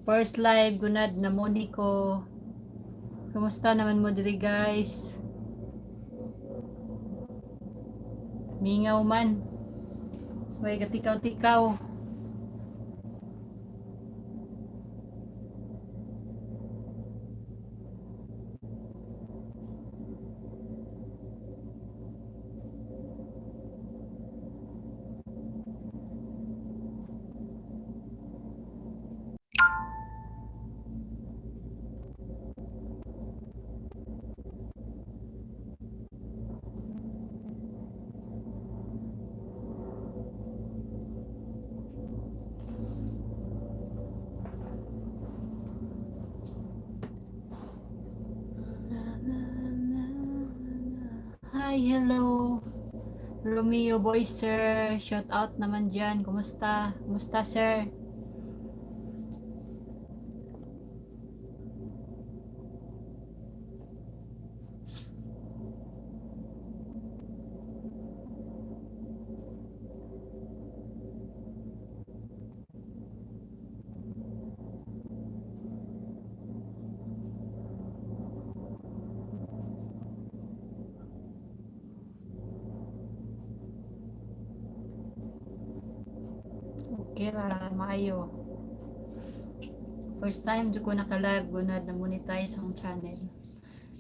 First live gunad na mo ni ko. Kumusta naman mo diri guys? Mingaw man. Way gatikaw-tikaw. Hi, hello. Romeo boy sir, shout out naman dyan. Kumusta? Kumusta sir? Okay ra, maayo. First time di ko naka-live gunad na monetize ang channel.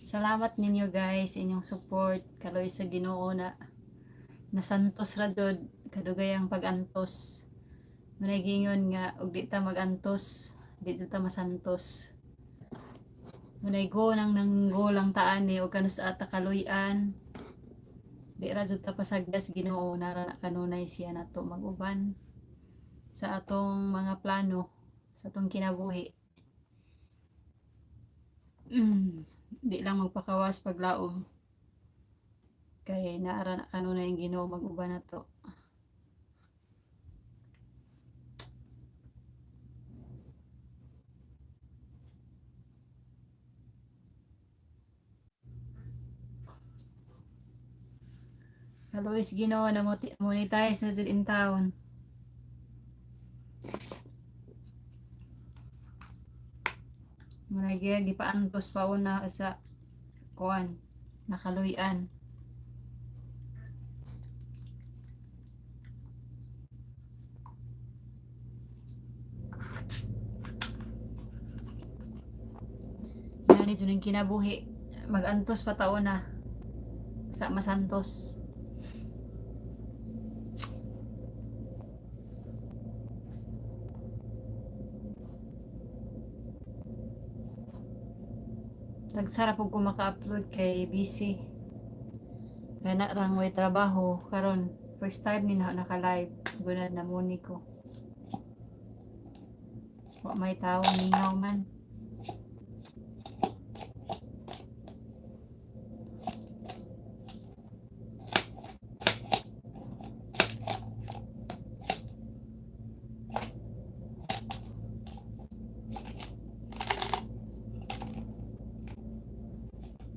Salamat ninyo guys inyong support kaloy sa Ginoo na nasantos ra jud kadugay ang pag-antos. Manay gingon nga og di ta mag-antos, di jud ta masantos. Manay go nang go lang taan ni og kanus ata kaluy-an. Di ra jud ta pasagdas Ginoo nara kanunay siya nato mag-uban sa atong mga plano sa atong kinabuhi. Di lang magpakawas paglaom kay naara na kanunay ang Ginoo mag-uban nato. Kaluis Ginoo na monetize na jud in town. Muna gyud gipaantos pa una sa kuan nakaluy-an. Yan ito yung kinabuhi. Mag-antos pa taon na sa masantos. Nagsarap ko maka-upload kay busy. Kaya na rang way trabaho karon first time ni naka-live gunad na muni ko. Wa may tao mingaw man.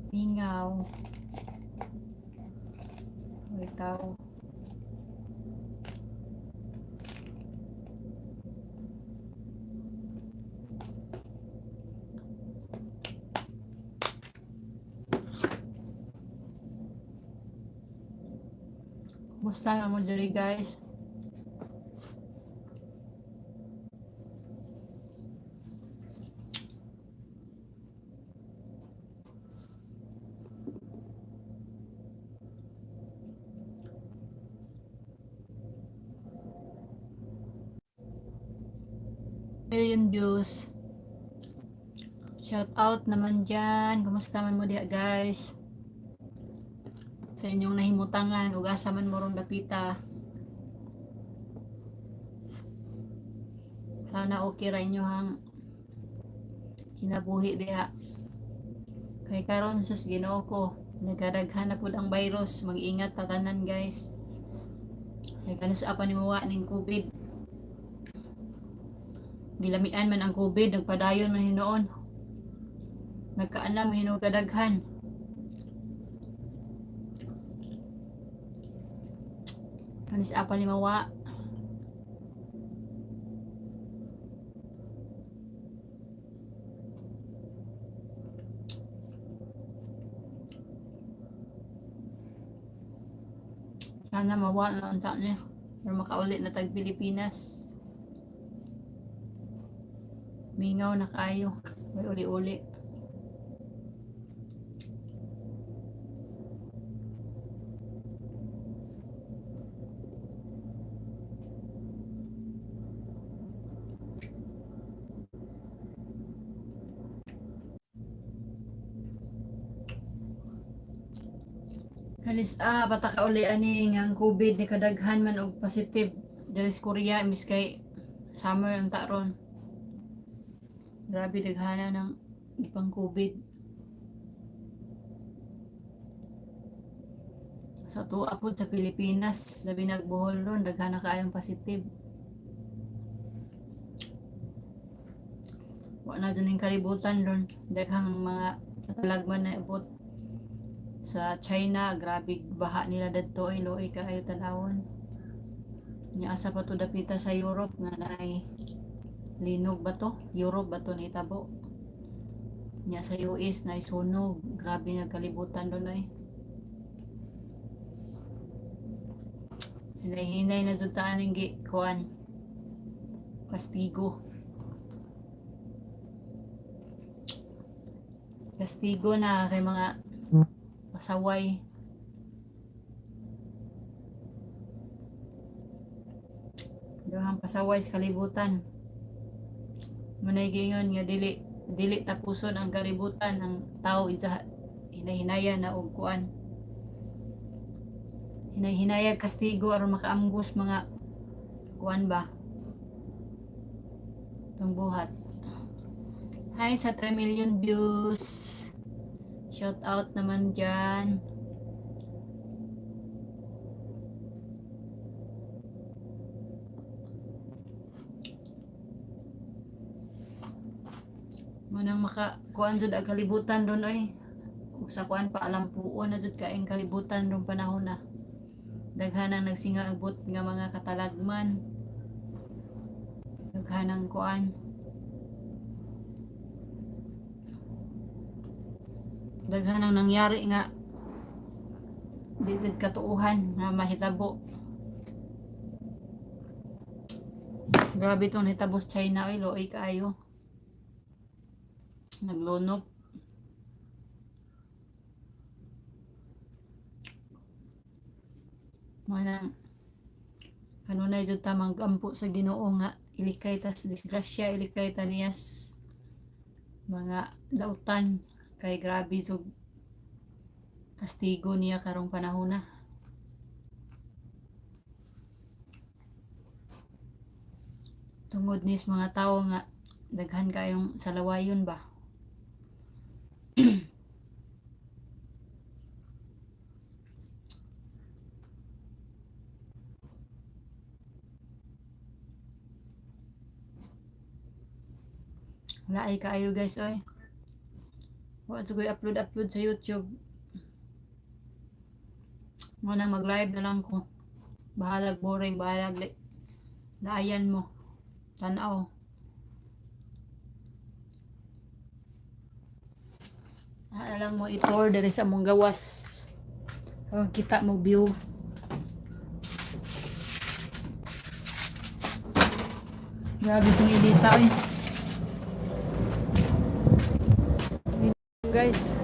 Mingaw. May tao. Kumusta nga mo diri guys? Million views. Shout out naman dyan. Kumusta man mo diha guys? Sa inyong nahimutangan, ugasa man mo rong dapita. Sana okay ra inyo hang kinabuhi diha. Kay karon sus Ginoo ko, nagkadaghan na pud ang virus. Mag-ingat tatanan guys. Kay kanus apa ni mawa ning COVID. Gilamian man ang COVID, nagpadayon man hinoon. Nagkaanam hinog kadaghan. Kanis apa ni mawa. Sana mawala ang taon niya. Para makaulit na tag Pilipinas. Mingaw na kayo. May uli-uli. Kalis bata ka uli ani nga COVID ni kadaghan man og positive diri sa Korea imbis kay summer ang taron. Grabe daghana ng ipang COVID. Sa tuwa po sa Pilipinas, labi nagbuhol ron, daghana kaayong positive. Wala na dyan yung kalibutan ron. Daghang mga talagman na ibot sa China, grabe baha nila dadto ay loy kaayo tanawon. Nya asa pa to dapita sa Europe nga naay linog ba to? Europe ba to nahitabo? Nya sa US naay sunog, grabe nagkalibutan doon ay. Hinay-hinay na dun taan yung kuan kastigo na kay mga pasaway. Daghang pasaway sa kalibutan. Manay gingon nga dili tapuson ang kalibutan ng tao isa hinay-hinayan na og kuan. Hinay-hinayag kastigo aron makaamgos mga kuan ba pangbuhat. Hi sa 3 million views. Shout out naman dyan. Manang makakuan jud ang kalibutan doon ay. Sa kuan pa alam puon na jud kaing kalibutan rong panahon na. Daghanang nagsinga agbot nga mga katalagman. Daghanang kuan. Daghanang nangyari nga di jud katuuhan nga mahitabo. Grabe itong hitabo sa China ay loy kaayo. Naglunok. Manang kanunay jud ta magampo sa Ginoo nga ilikay tas disgrasya ilikay ta niyas mga lautan kay grabe so kastigo niya karong panahon na. Tungod nis mga tao nga daghan kayong salawayon ba. Laay kaayo guys oy. Wa ko upload sa YouTube. Mo nang mag-live na lang ko. Bahalag boring, bahalag laayan mo. Tanaw. Alam mo i-tour diri sa mong gawas. Kita mo view. Grabe itong edita eh. Guys.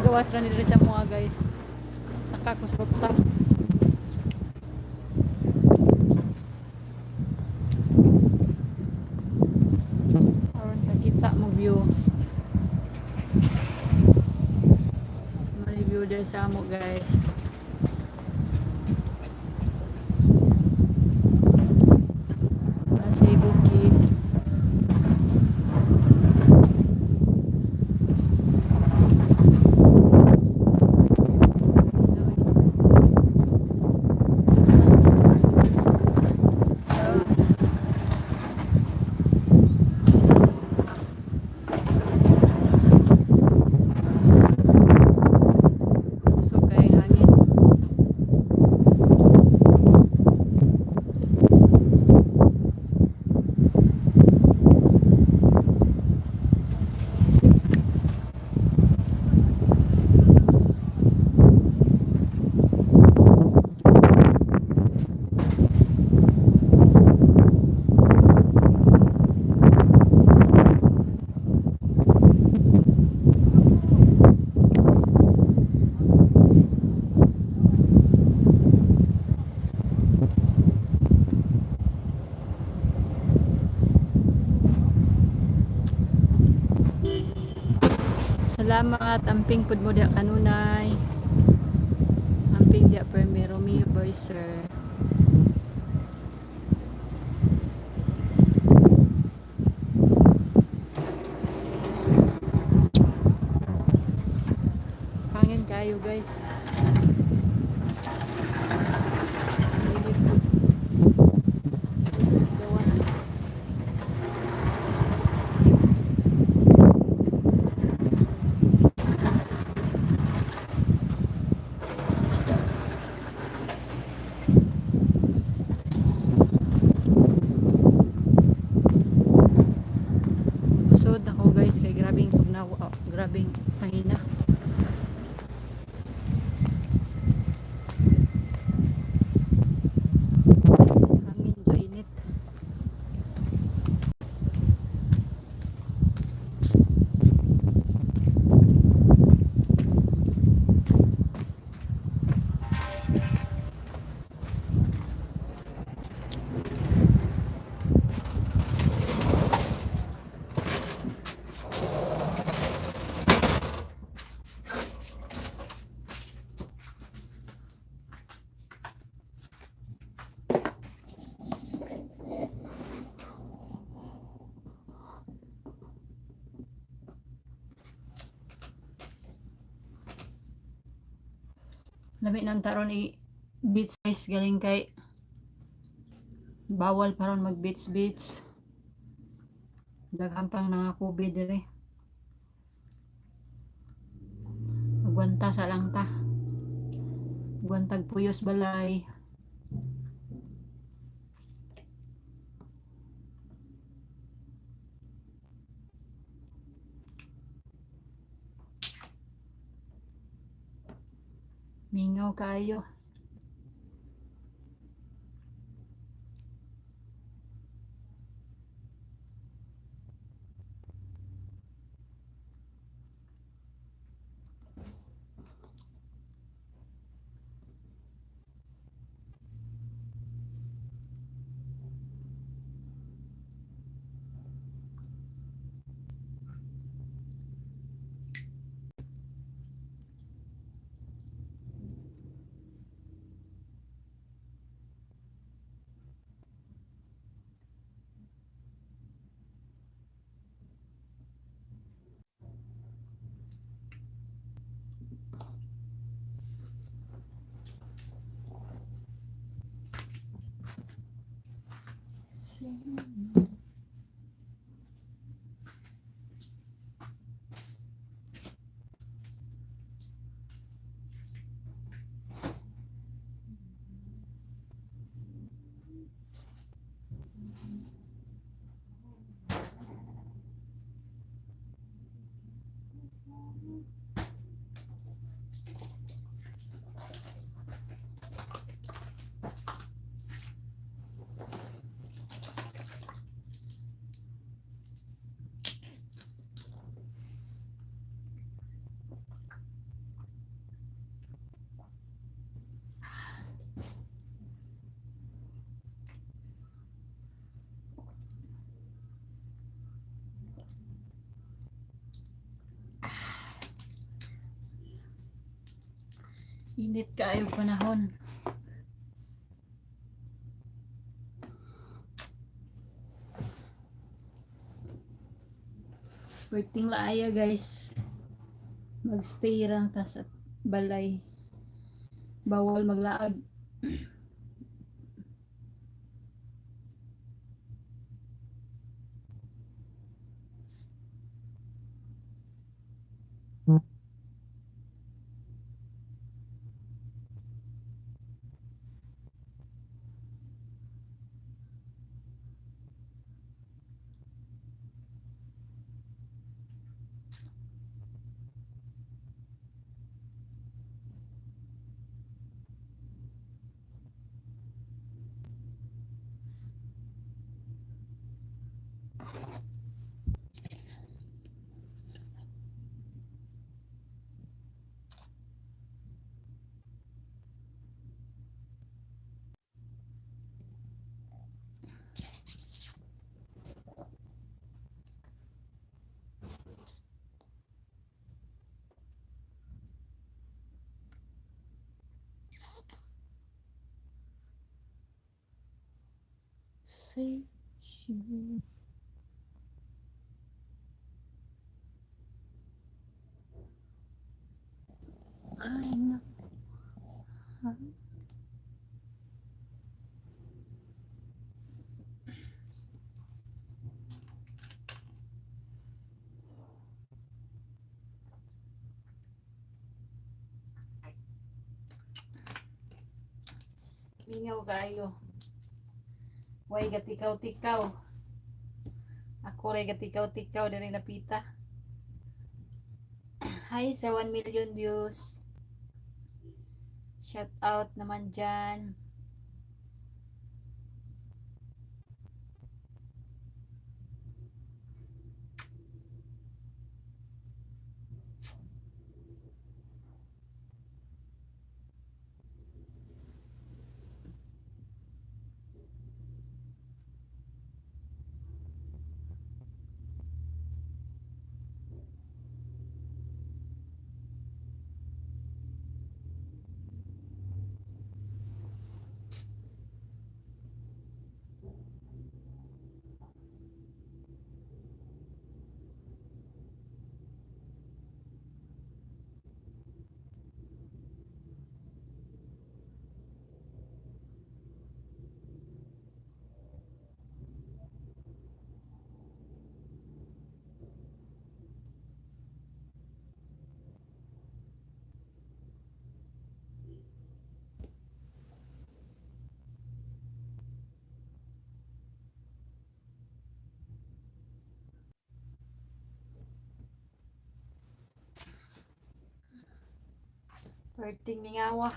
Gawas ra ni diri sa mga guys. Saka ko sa rooftop. Aron kita mo view. diri sa amo guys. Sa bukid. So kay hangin. Salamat amping pud mo diha kanunay. Amping diha primero Romeo boy sir. Hangin kayo guys. Usod ako guys kay grabing tugnaw, grabing hangina. Hangin jo init. Labi nang taron i beach guys galing kay bawal paron mag beach. Daghang pang mga COVID dire. Magwanta sa lang ta. Gwantag puyos balay. Mingaw kayo. Init kaayo panahon. Perting laaya guys. Magstay lang ta sa balay. Bawal maglaag. Say you. Ay, na. Mingaw kayo. Way gatikaw-tikaw. Ako ray gatikaw-tikaw diri napita. Hi sa 1 million views. Shout out naman dyan. Perting mingawa.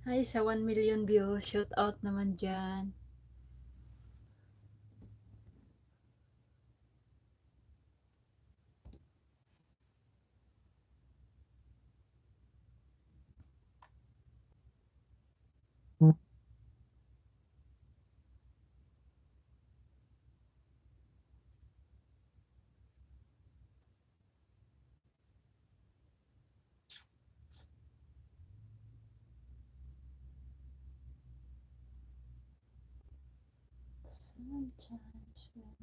Hi sa 1 million views. Shout out naman dyan. Sometimes when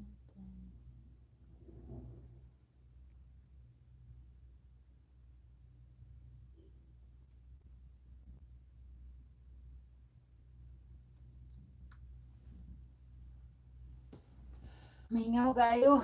Mingaw kayo.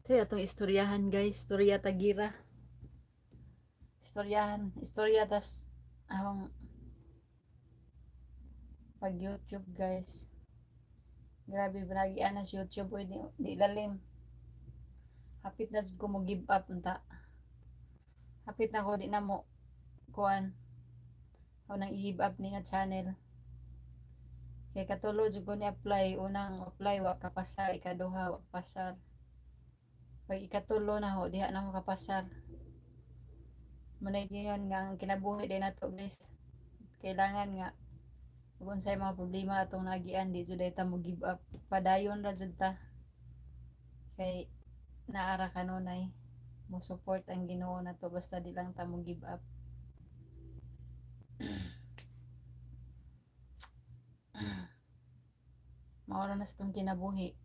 Ito atong istoryahan guys, istorya tagira. Istorya tas akong pag YouTube guys. Grabe binagian na sa YouTube oy di lalim. Hapit na jud ko mo give up unta. Hapit na ko di na mo kuan. Ako nang i-give up ni nga channel. Kay katulo jud ko ni apply, unang apply wa kapasar, ikaduha wa pasar. Pag ikatulo na ho, diha na ho kapasar. Manay ngayon nga ang kinabuhi din nato guys. Kailangan nga kung sa mga problema atong nagian di jud ta mo give up. Padayon ra jud ta. Kay naara kanunay mo support ang Ginoo nato basta di lang ta mo give up. Maura na sa itong kinabuhi.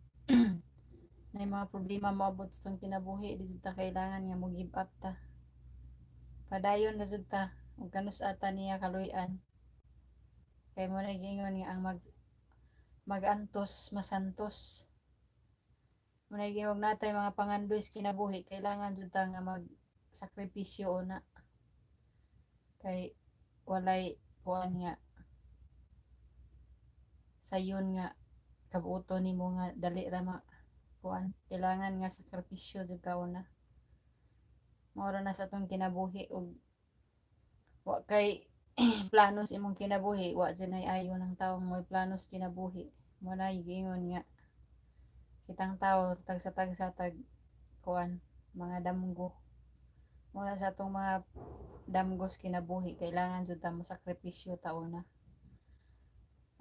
Na mga problema maabot sa itong kinabuhi, di jud ta kailangan nga mo give up ta. Padayon na jud ta, ug kanus ata niya kaluy-an. Kay mo na gingon nga ang magantos masantos. Mo na gingon natay mga pangandoy sa kinabuhi, kailangan jud ta nga mag sakripisyo una. Kay walay kuan nga sayon nga kabuto nimo nga dali ra ma kuan, kailangan nga sakripisyo jud ka una. Mao na sa atong kinabuhi ug wa kay planos imong kinabuhi, wa dyan ay ayo ng taong may planos kinabuhi. Mo na gingon nga kitang tao tagsa tag kuan mga damgo. Mula sa atong mga damgos kinabuhi, kailangan jud ta mo sakripisyo ta una.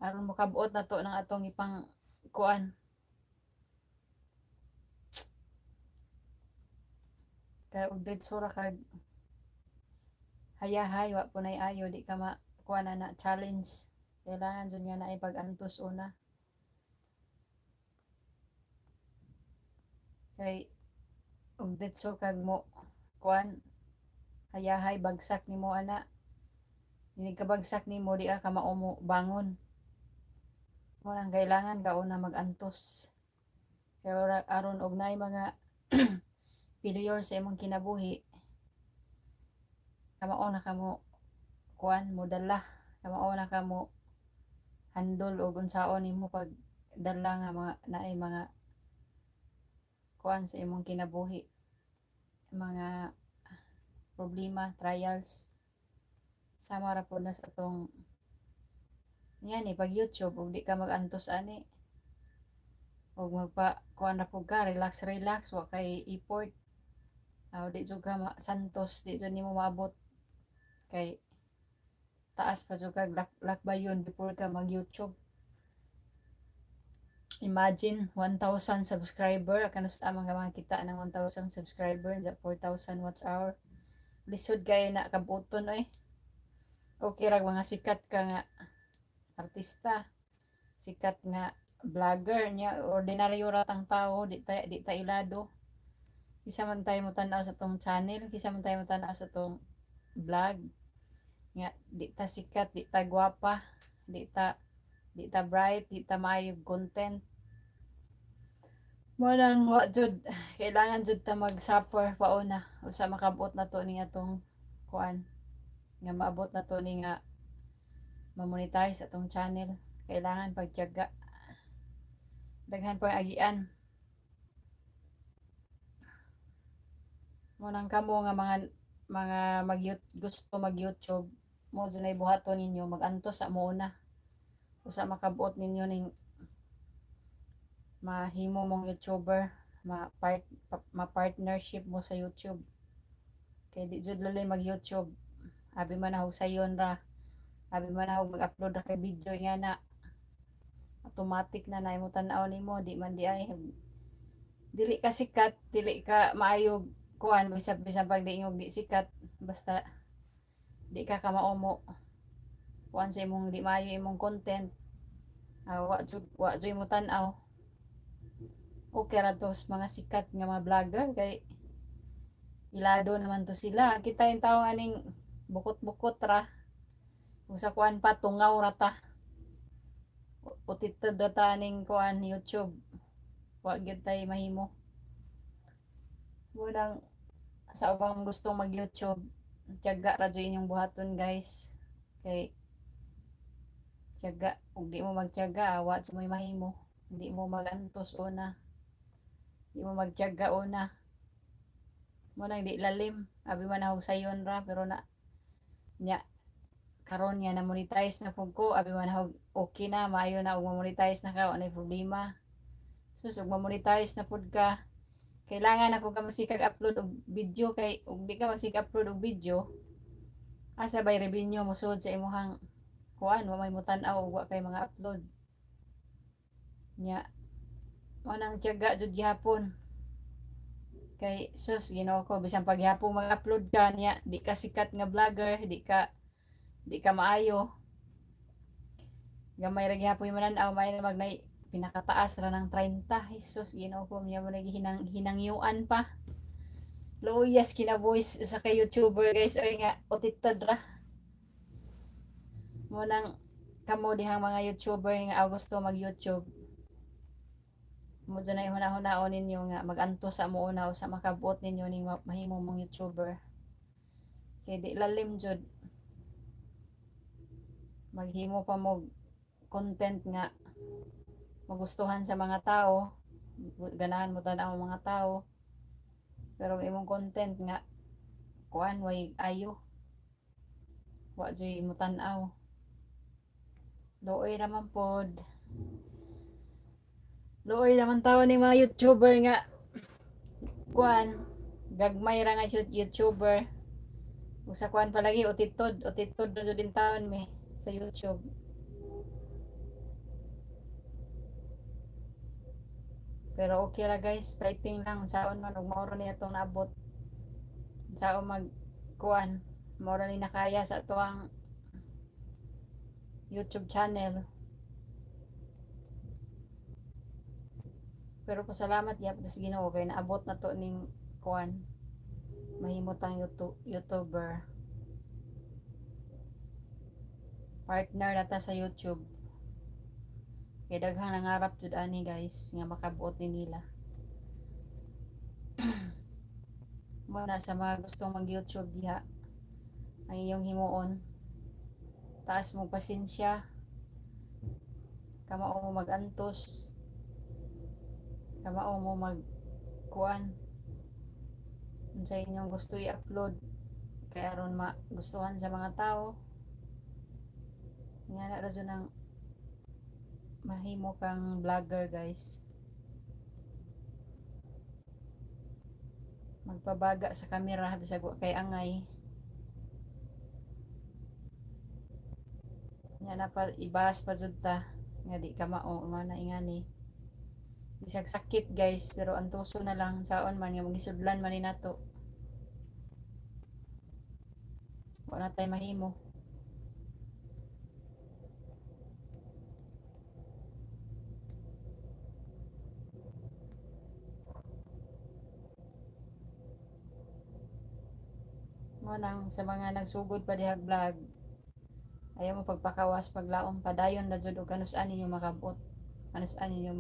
Aron makabuot na to ng atong ipang kuan. Kaya og diretso ra kag hayahay wa punay ayo di ka ma kuan na challenge. Kailangan jud nga naay pag-antos una. Kay og diretso kag mo kuan hayahay bagsak nimo ana. Dinig ka bagsak nimo di ka maumo bangon. Mo nang kailangan ka una mag-antos. Kaya aron og naay mga failure sa imong kinabuhi, kamao na ka mo kuan mo dala, kamao na ka mo handle og unsaon nimo pag dala nga mga naay mga kuan sa imong kinabuhi, mga problema, trials. Sama ra pud na sa atong yan pag YouTube ug di ka mag-antos ani ug magpa kuan ra pud ka, relax wa kay effort. Di jud ka santos, di jud nimo maabot kay taas pa jud kag lakbayon before ka mag YouTube. Imagine 1,000 subscriber kanus amang mga kita ng 1,000 subscriber sa 4,000 watch hour. Lisod kay na kabuton oy. Okay ra mga sikat ka nga artista, sikat nga vlogger nya, ordinaryo ra tang tao, di ta ilado. Kisa man tayo mo tanaw sa tong channel, kisa man tayo mo tanaw sa tong vlog nga di ta sikat, di ta gwapa, di ta bright, di ta maayong content. Mo nang wa jud kailangan jud ta mag-suffer pauna usa makabot na to ni atong kuan nga maabot na to ni nga ma-monetize atong channel. Kailangan pagtiyaga, daghan pang agian. Mo nang kamo nga mga gusto mag YouTube mo dunay buhaton ninyo mag-antos sa mo una usa makabuot ninyo ning mahimo mong YouTuber, ma-partnership mo sa YouTube. Kay di jud lalay mag YouTube, abi man ako sayon ra, abi man ako mag-upload ra kay video nga na automatic na imo tan-aw nimo, di man di ay dili ka sikat, dili ka maayog kuan bisan pag di di sikat, basta di ka kamaumo kuan sa imong di maayo imong content. Wa jud mo tan-aw. Okay ra to sa mga sikat nga mga vlogger kay ilado naman to sila. Kita yung tao aning bukot-bukot ra. Kung sa kuan pa tungaw ra ta. Utitod ra ta ning kuan YouTube. Wa gyud tay mahimo. Munang sa ubang gustong mag-YouTube, tiyaga ra jud inyong buhaton guys. Kay tiyaga, ug di mo magtiyaga, wa jud mo mahimo. Hindi mo magantos una. Di mo magtiyaga una. Munang di lalim, abi man ako sayon ra pero na nya karon nga na monetize na pud ko, abi man ako okay na, maayo na og monetize na ka, wala problema. Sus, ug monetize na pud ka, kailangan ako ka masikag upload og video kay ug di ka masikag upload og video, asa bay revenue mo sud sa imong kuan, wa may mutan-aw ug wa kay mga upload. Nya mo nang tiyaga jud gihapon. Kay sus, Ginoo ko, bisan pag gihapon mag-upload ka niya, di ka sikat nga vlogger, di ka maayo. Gamay ra gihapon yung manan-aw, may na magnay pinakataas ra ng 30. Jesus, Ginoo ko, niya mo hinangyuan pa. Loyas kina voice sa kay YouTuber guys, oy nga utitad ra. Mo nang kamo dihang mga YouTuber nga gusto mag-YouTube. Mo dyan na hunahon ninyo nga maganto sa mo una o sa makabuot ninyo ning mahimo mong YouTuber. Kay di lalim jud. Maghimo pa mo content nga magustuhan sa mga tao, ganahan mo tan-aw mga tao. Pero ang imong content nga kuan way ayo. Wa jud mo tan-aw. Looy naman pod. Looy naman tao ni mga YouTuber nga kuan gagmay ra nga YouTuber. Usa kuan palagi utitod jud din taon mi sa YouTube. Pero okay ra guys, fighting lang saon man ug maoro ni atong naabot. Saon mag kuan, maoro ni nakaya sa tuang YouTube channel. Pero pasalamat gyud sa Ginoo kay naabot na to ning kuan mahimutang YouTuber. Partner na ta sa YouTube. Kay daghang nangarap jud ani guys nga makabuot ni nila. Muna sa mga gustong mag-YouTube diha, ang iyong himuon, taas mo pasensya, kamao mo magantos, kamao mo magkuan sa inyong gusto i-upload kay aron magustuhan sa mga tao. Nga na rason ng mahimo kang vlogger guys. Magpabaga sa camera bisag wa kay angay. Nga na pa ibas pa jud ta nga di ka mao mana ingani. Bisag sakit guys pero antuso na lang saon man nga magisudlan man ni nato. Wala tay mahimo. Mo nang sa mga nagsugod pa dihag vlog, ayaw mo pagpakawas paglaom padayon na jud og kanus-an ninyo makabot, kanus-an ninyo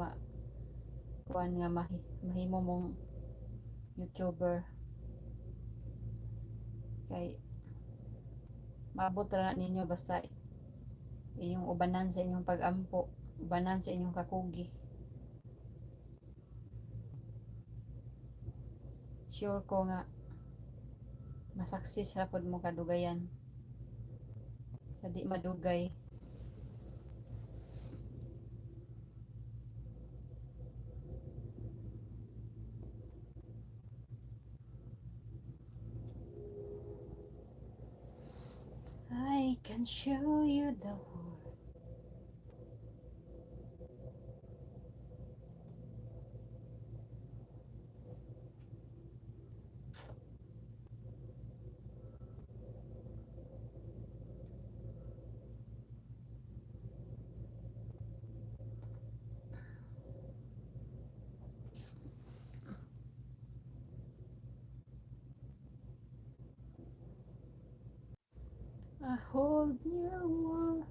kuan nga mahimo mong YouTuber. Kay maabot ra ninyo basta inyong ubanan sa inyong pag-ampo, ubanan sa inyong kakugi. Sure ko nga masaksis ra pod mo kadugayan sa di madugay. I can show you the world. A whole new world.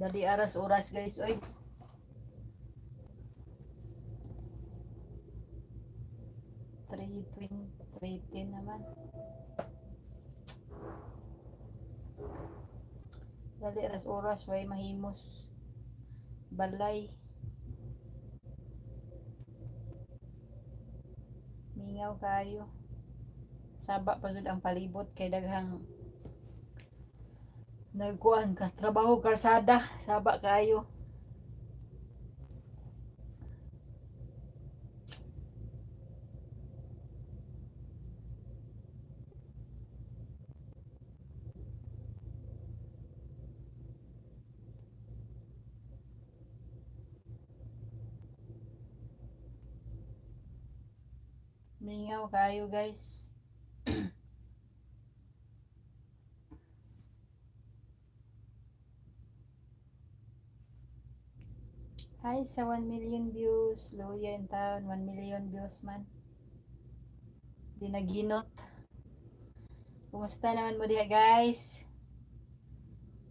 Dali aras oras guys, oy. 3:10 naman. Dali aras oras, way mahimos. Balay. Mingaw kayo. Saba pa jud ang palibot kay daghang nagkuan ka trabaho kalsada, saba kayo. Mingaw kayo guys. Hi sa 1 million views. Luya in town, 1 million views man. Di naginot. Kumusta naman mo diha guys?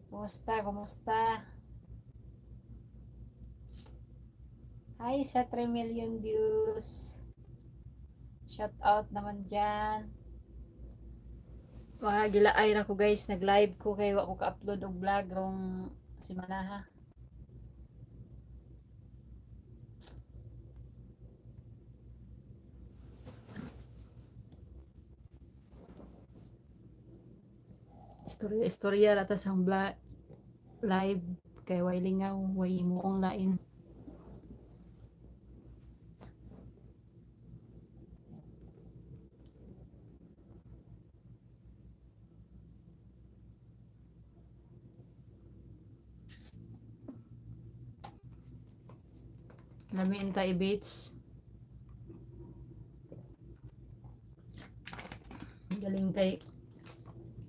Kumusta? Hi sa 3 million views. Shout out naman dyan. Gilaay na ko guys, nag-live ko kay wa ko ka-upload og vlog rong simanaha. Istorya rata sang live kay way lingaw, way muong lain. Lamin ta i-beats. Galing tay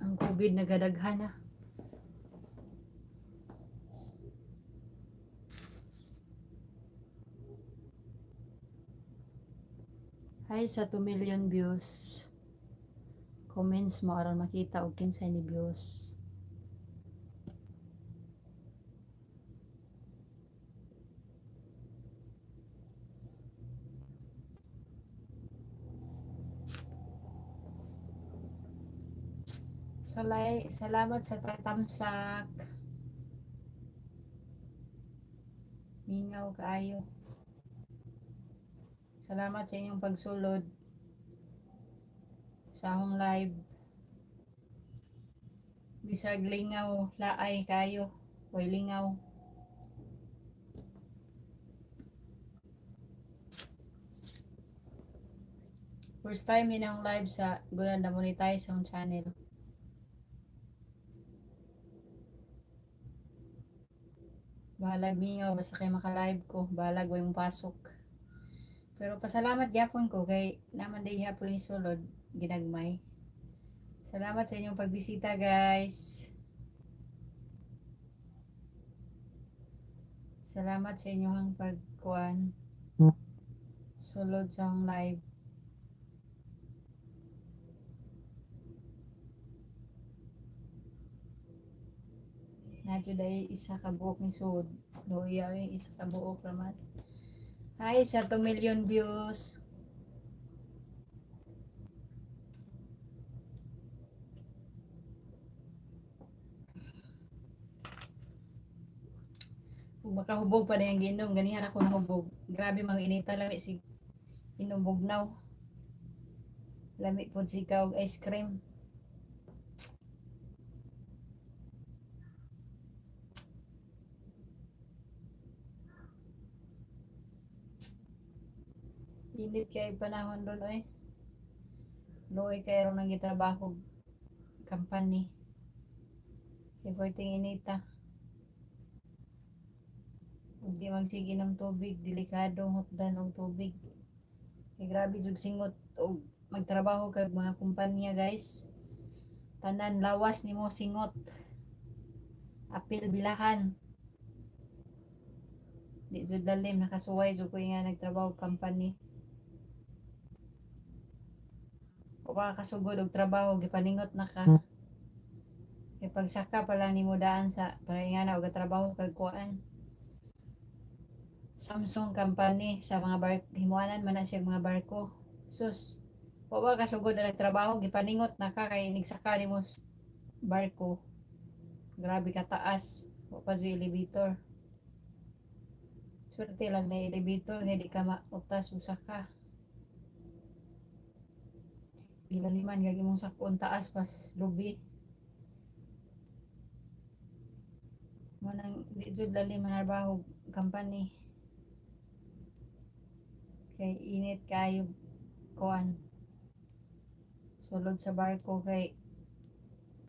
ang COVID nagadaghan na. Hi sa 2 million views. Comments mo aron makita og kinsa ni views. Salamat sa pagtamsak. Mingaw kaayo. Salamat sa inyong pagsulod sa akong live. Bisag lingaw, laay kayo. Way lingaw. First time din akong live sa guna na monetize ang channel. Bahalag mingaw, basta kayo maka-live ko. Bahalag way mong pasok. Pero pasalamat gyapon ko kay naman day hapon ni sulod ginagmay. Salamat sa inyong pagbisita guys. Salamat sa inyong pagkuan. Sulod sa akong live. Nadyo day isa ka buok ni sud. Loya isa ka buok raman. Hi sa 2 million views. Kung makahubog pa na yung ginom, ganihan ako nahubog. Grabe mga inita, lami si inubog now. Lami po si og ice cream. Init kay panahon doon oy. Loy kay ron nang gitrabaho company. Kay perting inita. Ug di magsige ng tubig, delikado hotdan og tubig. Kay grabe jud singot og magtrabaho kag mga kumpanya guys. Tanan lawas nimo singot. apil bilahan. Di jud lalim nakasuway jud ko nga nagtrabaho company. O baka kasugod og trabaho gipaningot na ka. Kay pagsaka pala nimo daan sa para nga na og trabaho kag kuan. Samsung company sa mga himuanan man na siya mga barko. Sus. O baka kasugod na nagtrabaho gipaningot na ka kay nigsaka nimo barko. Grabe ka taas. O pa sa elevator. Swerte lang na elevator nga di ka mautas usa ka. Gilaliman gagi mong sakon taas pas lubi. Mo nang di jud lalim manarbaho company. Kay init kayo kuan. Sulod sa barko kay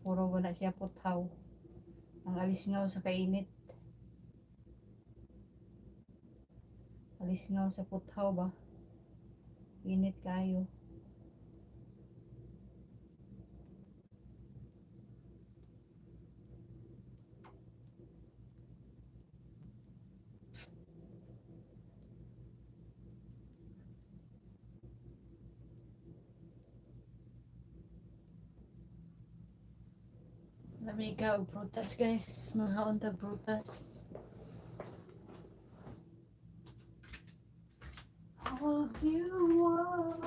puro guna siya puthaw. Ang alisngaw sa kainit. Alisngaw sa puthaw ba? Init kayo. Lamig ka og prutas guys. Mga untag prutas. All you want.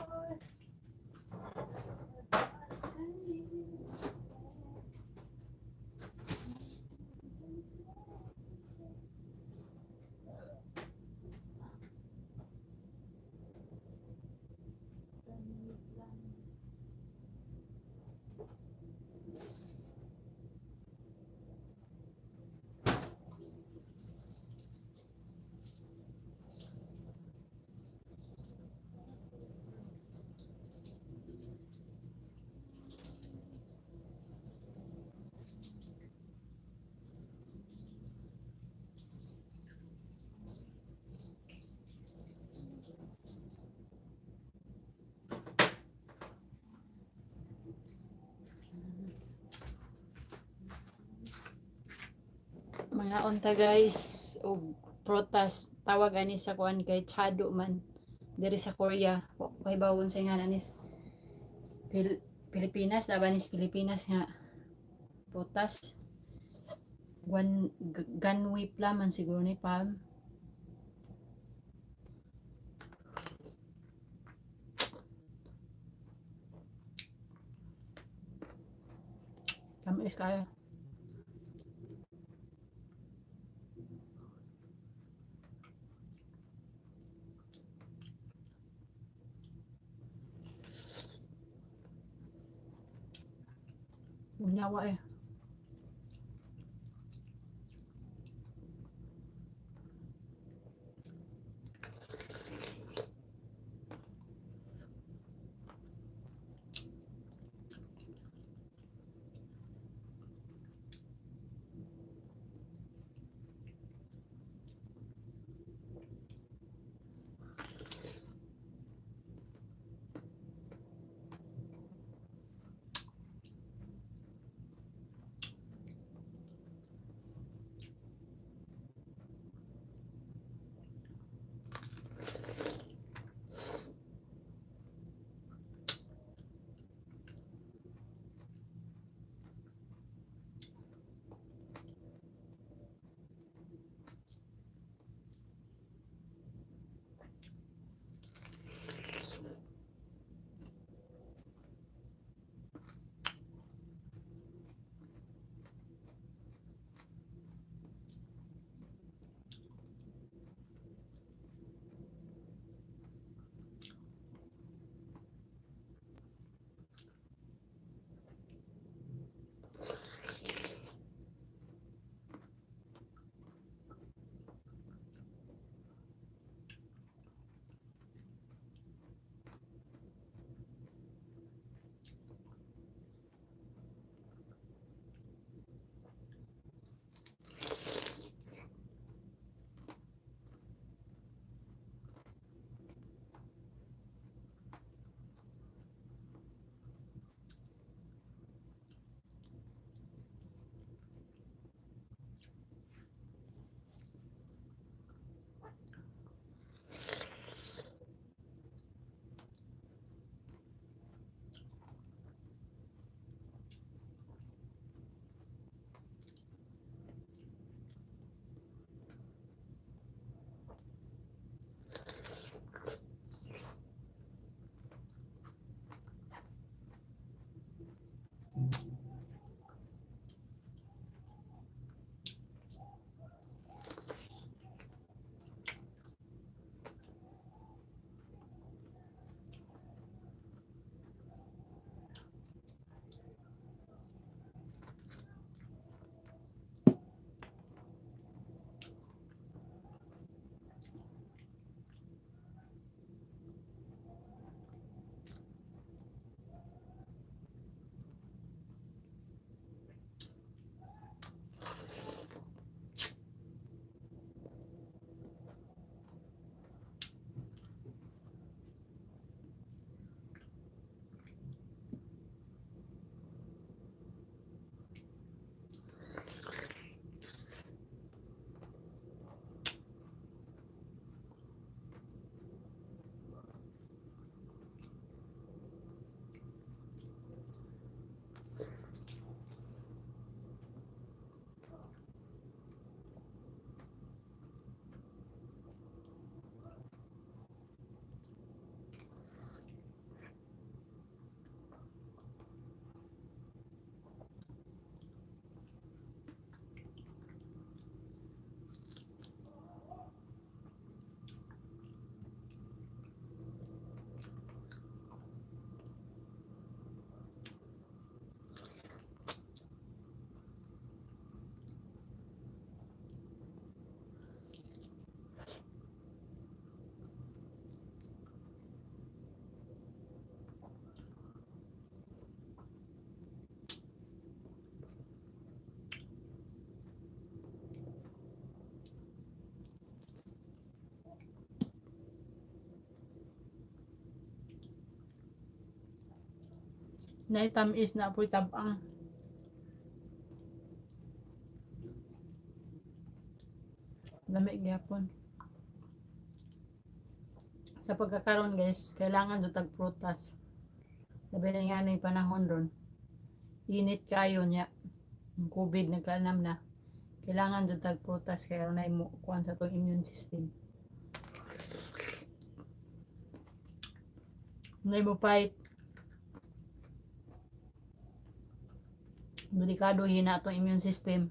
Mga unta guys og prutas tawag ani sa kuan kay chado man diri sa Korea kay bawon sa nga anis Pilipinas labanis Pilipinas nga prutas ganwi man siguro ni palm. Tamis kaya. Bunyawa eh. Naitamis na apoy tabang. Lamig gyapon. Sa pagkakaroon guys, kailangan dutag prutas. Labi na nga na panahon ron. Init kayo niya. Ang COVID nagkaanam na. Kailangan dutag prutas kaya na mo kuan sa tong immune system. May mo fight. Delikado hina atong immune system.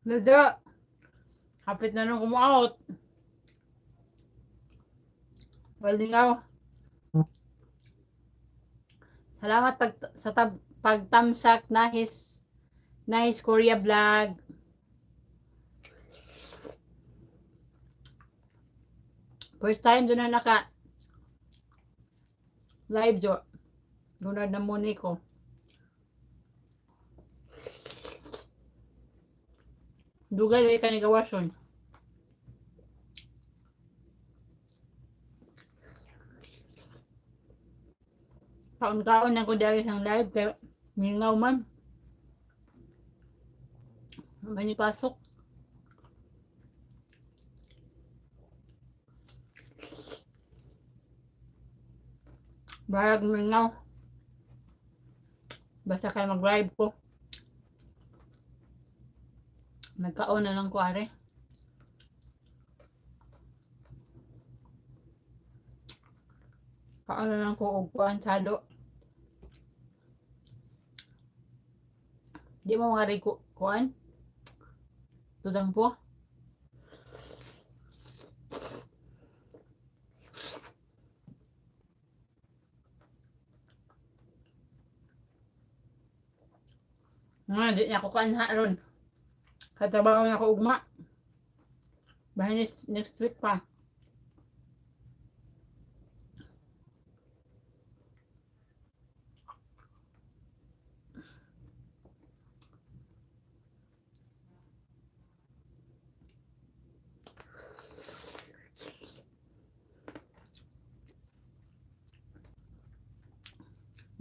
Lada! Hapit na nung kumaot. Walingaw. Salamat sa pagtamsak nahis Korea vlog. First time doon na naka live jo. Doon na muni ko. Dugal ay kanigawason. Kaon-kaon na ko dahil isang live kaya mingaw man. May pasok. Barag mingaw. Basta kayo mag-live po. Nagkaon na lang ko are. Kaon na lang ko og pansado. Di mo nga rin kuan. Tudang po. Nga, di niya ko kanha ron. Katabaw na ko ugma. Bahay next week pa.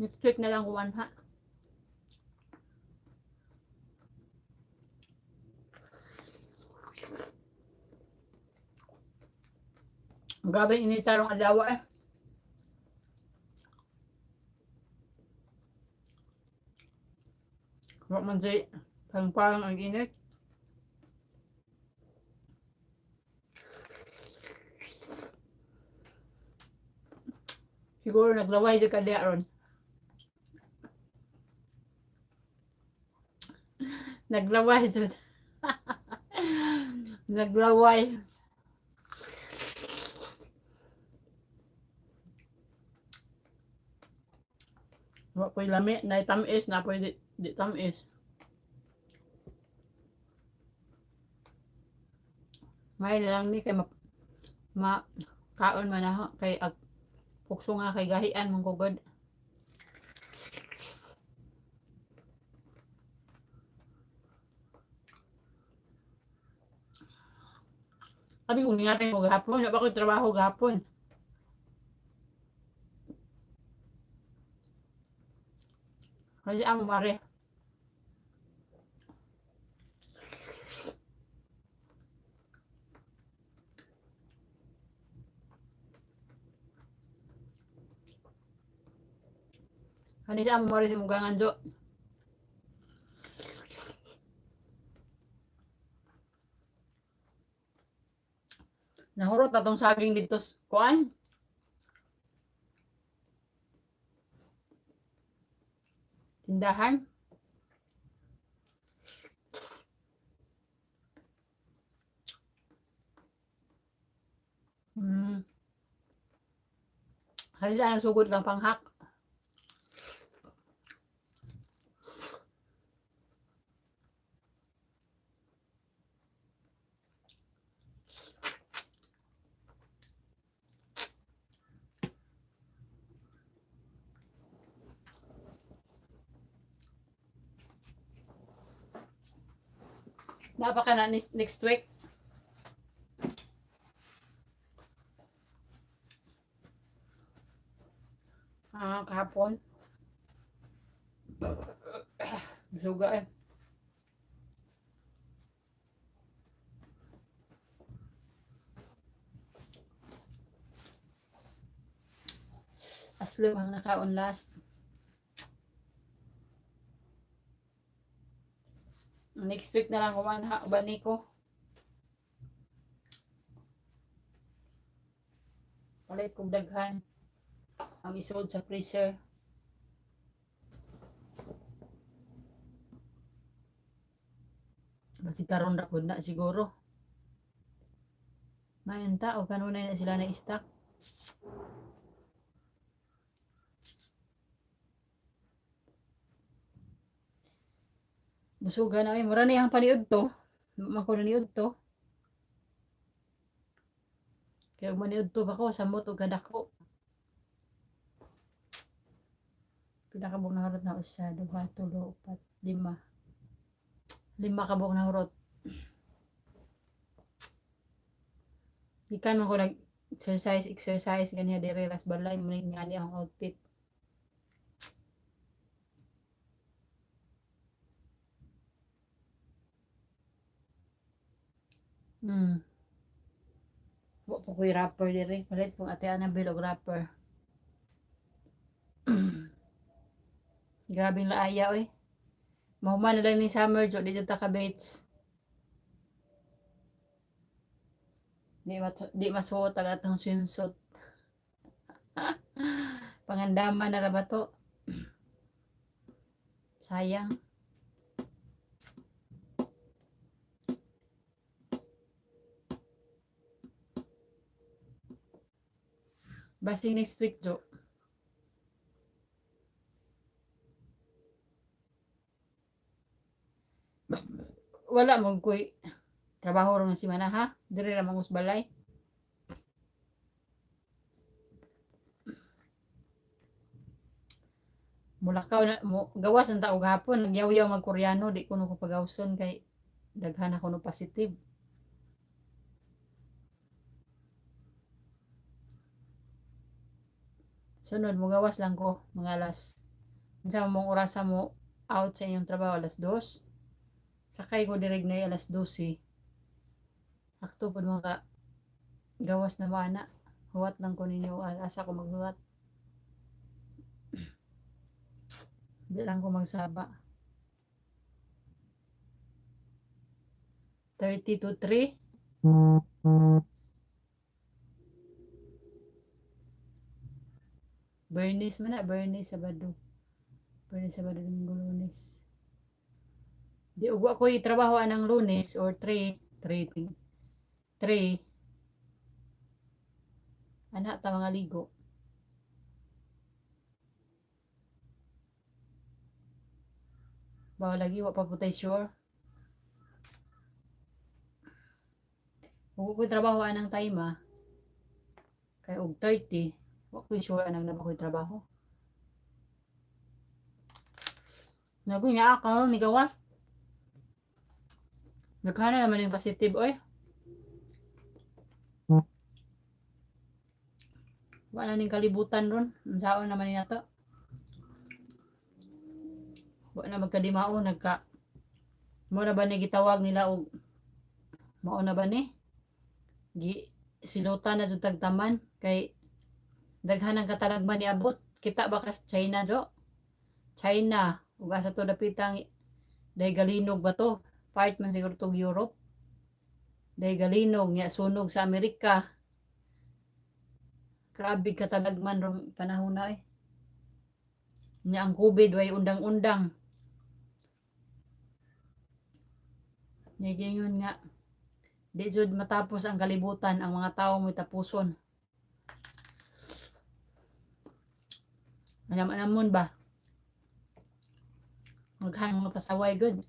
Next week na lang kuwan ha. Grabe initarong adawa eh. Wag man say parang ang init. Siguro naglaway sa kadya ron. Naglaway dun. Naglaway. Wa ko'y lami, na tamis, na pwede di tamis. May lang ni kay kaon man na kay pukso nga kay gahian mong kugod. Sabi kung nga tayo gahapon, wala ba ko trabaho gahapon. Kasi ang mare. Kasi ang mare si mugangan jo. Nahurot na tong saging dito kuan. Tindahan. Kasi saan sugod lang panghak. Napaka na next week. Kahapon. Suga eh. Aslo ang nakaon last. Next week na lang kumain ha, ubani ko. Palit kong daghan. Ang isod sa freezer. Kasi karon ra pud na siguro. Mayon tao kanunay na sila na stock. Busugan na mura ni ang paniud to. Mako niud to. Kaya maniud to bako samot og kadako. Pinakabog na hurot na usa, 2, 3, 4, 5. 5 kabog na hurot. Ikan man ko nag exercise ganyan dire ras balay mo ni ang outfit. Wa po ko'y rapper dire. Palit pong ate ana bilog rapper. Grabing laaya oy. Mahuman na lang ni summer jo di ta ka baits. Di masuot ang atong swimsuit. Pangandaman na ra ba to? Sayang. Basi next week jo. Wala mo ko'y trabaho ron si mana ha. Dire ra mangus balay. Mulakaw na mo gawas ang tao gahapon nagyaw-yaw mag Koreano di kuno ko pagawson kay daghan ako no positive. Sunod mo gawas lang ko mga alas. Unsa mong oras mo out sa inyong trabaho alas 2. Sakay ko direct na alas 12. Akto pud mga gawas na mana. Huwat lang ko ninyo. Asa ko maghuwat. Di lang ko magsaba. 30 to 3. Bernis man na. Bernis, Sabado. Bernis, Sabado, Domingo, Lunes. Di ugwa ko itrabaho anang Lunes or 3. 3. Anak ta mga ligo. Bawa lagi wa pa putay sure. Ugwa ko trabaho anang time kay og 30. Wa ko sure anang na ba ko trabaho. Nago niya ako ni gawa. Nagkana naman yung positive oy. Wala ning kalibutan ron. Unsaon naman niya to. Wala magkadimao nagka. Mo na ba ni gitawag nila og mao na ba ni? Silutan na jud tagtaman kay daghan ang katalagman ni abot. Kita ba kas China jo? China ug asa to dapitang dahil galinog ba to? Part man siguro tong Europe. Dahil galinog nya sunog sa Amerika. Grabe katalagman ron panahon na eh. Nya ang COVID way undang-undang. Nya gingon nga di jud matapos ang kalibutan ang mga tawo mo tapuson. Alam ba? Maghan mga pasaway good.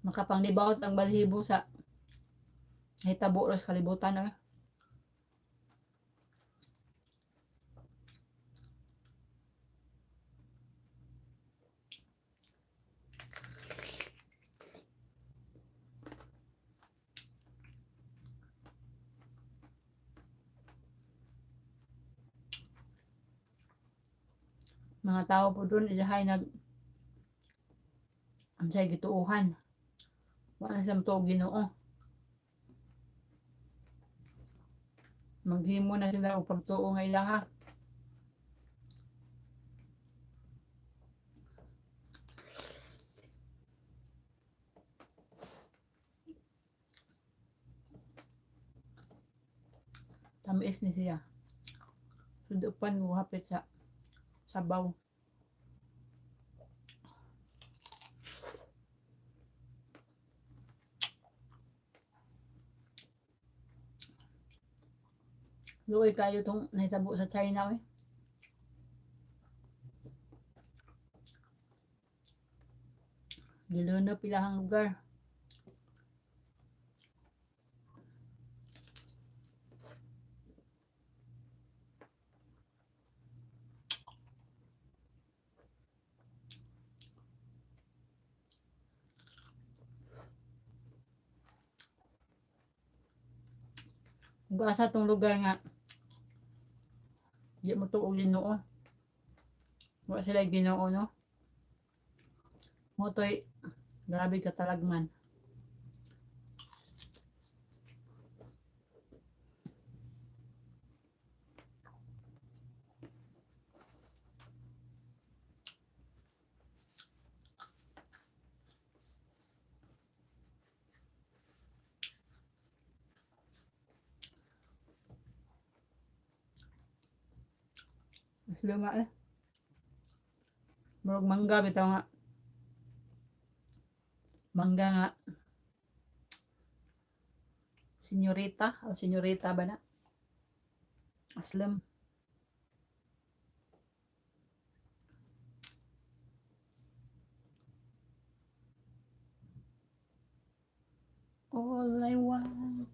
Makapanglibawot ang balhibo sa hitabo sa kalibutan eh. Mga tao po doon ilahay nag ansay gituuhan. Wala sa matuog Ginoo. Maghimo na sila og pagtuo nga ilaha. Tamis ni siya. Sudupan mo hapit sa sabaw. Luoy kayo tong nahitabo sa China eh. Giluno pilahang lugar. Asa tong lugar nga di mo tuog Ginoo. Wala sila Ginoo no. Motoy grabe katalagman. Sila nga eh. Marag mangga bitaw nga. Mangga nga. Senyorita o senyorita ba na? Aslam. All I want.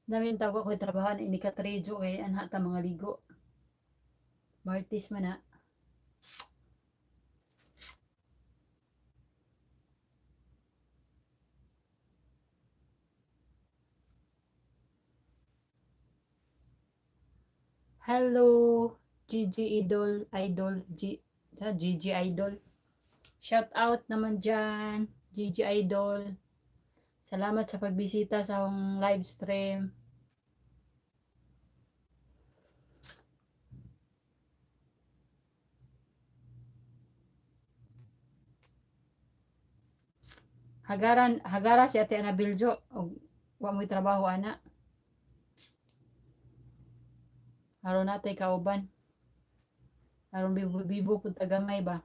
Dami yung tawag ko trabaho na inikatrejo kay anha ta mga ligo. Martis man na. Hello, Gigi Gigi Idol. Shout out naman dyan, Gigi Idol. Salamat sa pagbisita sa akong live stream. Hagara si Ate Anabiljo. Og wa mo'y trabaho ana. Aron natay kauban. Aron bibo pud tagamay ba.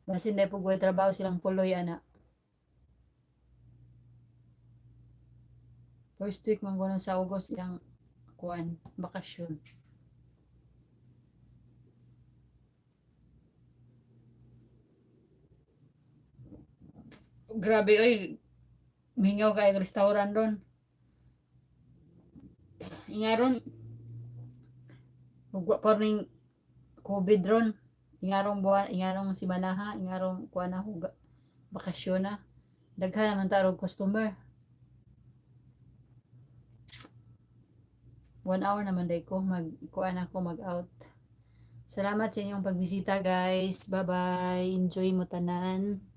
Basin dai pug way trabaho silang puloy ana. First week man guna sa August yang kuan bakasyon. Grabe oy, mingaw kay restaurant ron. Ingaron ugwa pa ring COVID ron. Ingarong buwan, ingarong simanaha, ingarong kuan na huga bakasyon na. Daghan naman tarog customer. 1 hour naman day ko kuan ako mag-out. Salamat sa inyong pagbisita guys. Bye-bye. Enjoy mo tanan.